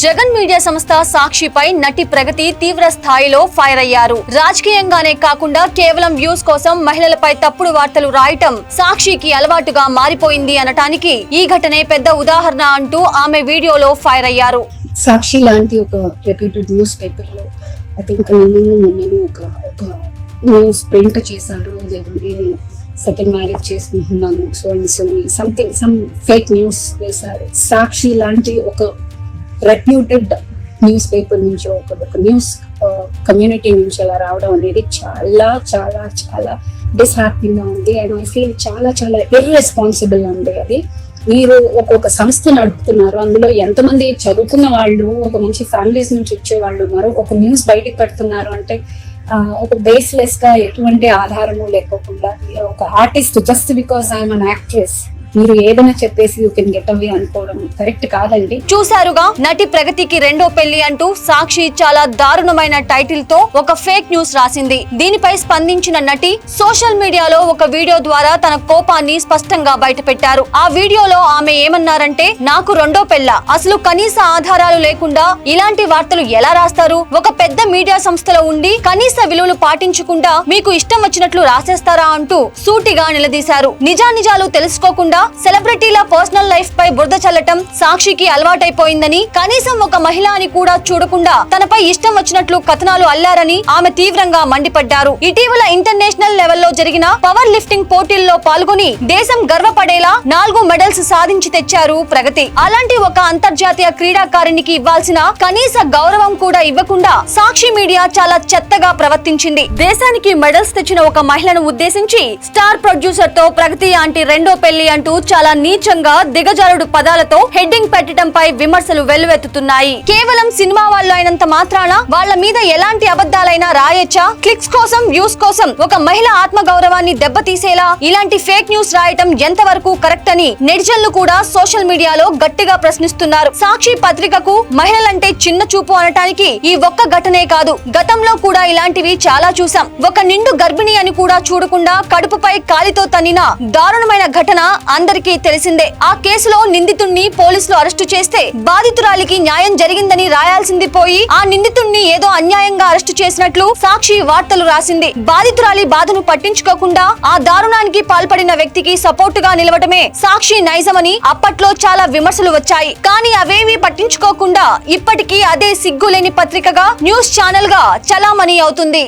Jagan media సంస్థ సాక్షిపై నటి ప్రగతి తీవ్ర స్థాయిలో ఫైర్ అయ్యారు. రాజకీయంగానే కాకుండా కేవలం వ్యూస్ కోసం మహిళలపై తప్పుడు వార్తలు రాయటం సాక్షికి అలవాటుగా మారిపోయింది అనటానికి ఈ ఘటనే పెద్ద ఉదాహరణ అంటూ ఆమె వీడియోలో ఫైర్ అయ్యారు. సాక్షి లాంటి ఒక రెప్యూటెడ్ న్యూస్ పేపర్ లో ఐ థింక్ నేను ఒక న్యూస్ ప్రింట్ చేశారు. నేను సెకండ్ మ్యారేజ్ చేసుకుంటున్నాను, so and so something some fake news వేశారు. సాక్షి లాంటి ఒక రెప్యూటెడ్ న్యూస్ పేపర్ నుంచి ఒక న్యూస్ కమ్యూనిటీ నుంచి అలా రావడం అనేది చాలా చాలా చాలా డిస్హార్టింగ్ గా ఉంది. అండ్ ఐ ఫీల్ చాలా చాలా ఇర్రెస్పాన్సిబుల్ అండి. అది మీరు ఒక్కొక్క సంస్థ నడుపుతున్నారు, అందులో ఎంతమంది చదువుకున్న వాళ్ళు, ఒక మంచి ఫ్యామిలీస్ నుంచి వచ్చే వాళ్ళు ఉన్నారు. ఒక న్యూస్ బయటకు పెడుతున్నారు అంటే ఒక బేస్లెస్ గా ఎటువంటి ఆధారము లేకోకుండా ఒక artist just because I'm an actress మీరు ఏదైనా చెప్పేసి యూ కెన్ గెట్ అవే అనుకోవడం కరెక్ట్ కాదండి. చూసారుగా, నటి ప్రగతికి రెండో పెళ్లి అంటూ సాక్షి చాలా దారుణమైన టైటిల్ తో ఒక ఫేక్ న్యూస్ రాసింది. దీనిపై స్పందించిన నటి సోషల్ మీడియాలో ఒక వీడియో ద్వారా తన కోపాన్ని స్పష్టంగా బయటపెట్టారు. ఆ వీడియోలో ఆమె ఏమన్నారంటే, నాకు రెండో పెళ్ళ, అసలు కనీస ఆధారాలు లేకుండా ఇలాంటి వార్తలు ఎలా రాస్తారు? ఒక పెద్ద మీడియా సంస్థలో ఉండి కనీస విలువలు పాటించకుండా మీకు ఇష్టం వచ్చినట్లు రాసేస్తారా అంటూ సూటిగా నిలదీశారు. నిజానిజాలు తెలుసుకోకుండా సెలబ్రిటీల పర్సనల్ లైఫ్ పై బురద చల్లటం సాక్షికి అలవాటైపోయిందని, కనీసం ఒక మహిళ అని కూడా చూడకుండా తనపై ఇష్టం వచ్చినట్లు కథనాలు అల్లారని ఆమె తీవ్రంగా మండిపడ్డారు. ఇటీవల ఇంటర్నేషనల్ లెవెల్లో జరిగిన పవర్ లిఫ్టింగ్ పోటీల్లో పాల్గొని దేశం గర్వపడేలా 4 మెడల్స్ సాధించి తెచ్చారు ప్రగతి. అలాంటి ఒక అంతర్జాతీయ క్రీడాకారిణికి ఇవ్వాల్సిన కనీస గౌరవం కూడా ఇవ్వకుండా సాక్షి మీడియా చాలా చెత్తగా ప్రవర్తించింది. దేశానికి మెడల్స్ తెచ్చిన ఒక మహిళను ఉద్దేశించి స్టార్ ప్రొడ్యూసర్ తో ప్రగతి ఆంటీ రెండో పెళ్లి అంటూ చాలా నీచంగా దిగజారుడు పదాలతో హెడ్డింగ్ పెట్టడంపై విమర్శలు వెల్లువెత్తుతున్నాయి. కేవలం సినిమా వాళ్ళు అయినంత మాత్రాన వాళ్ళ మీద ఎలాంటి అబద్ధాలైనా రాయొచ్చా? క్లిక్స్ కోసం, వ్యూస్ కోసం ఒక మహిళ ఆత్మ గౌరవాన్ని దెబ్బతీసేలా ఇలాంటి ఫేక్ న్యూస్ రాయటం ఎంతవరకు కరెక్ట్ అని నెటిజన్లు కూడా సోషల్ మీడియాలో గట్టిగా ప్రశ్నిస్తున్నారు. సాక్షి పత్రికకు మహిళలంటే చిన్న చూపు అనటానికి ఈ ఒక్క ఘటనే కాదు, గతంలో కూడా ఇలాంటివి చాలా చూసాం. ఒక నిండు గర్భిణి అని కూడా చూడకుండా కడుపుపై కాలితో తన్నిన దారుణమైన ఘటన అందరికీ తెలిసిందే. ఆ కేసులో నిందితుణ్ణి పోలీసులు అరెస్టు చేస్తే బాధితురాలికి న్యాయం జరిగిందని రాయాల్సింది పోయి ఆ నిందితుణ్ణి ఏదో అన్యాయంగా అరెస్టు చేసినట్లు సాక్షి వార్తలు రాసింది. బాధితురాలి బాధను పట్టించుకోకుండా ఆ దారుణానికి పాల్పడిన వ్యక్తికి సపోర్టుగా నిలవటమే సాక్షి నైజమని అప్పట్లో చాలా విమర్శలు వచ్చాయి. కానీ అవేమీ పట్టించుకోకుండా ఇప్పటికీ అదే సిగ్గులేని పత్రికగా, న్యూస్ ఛానల్ గా చలామణి అవుతుంది.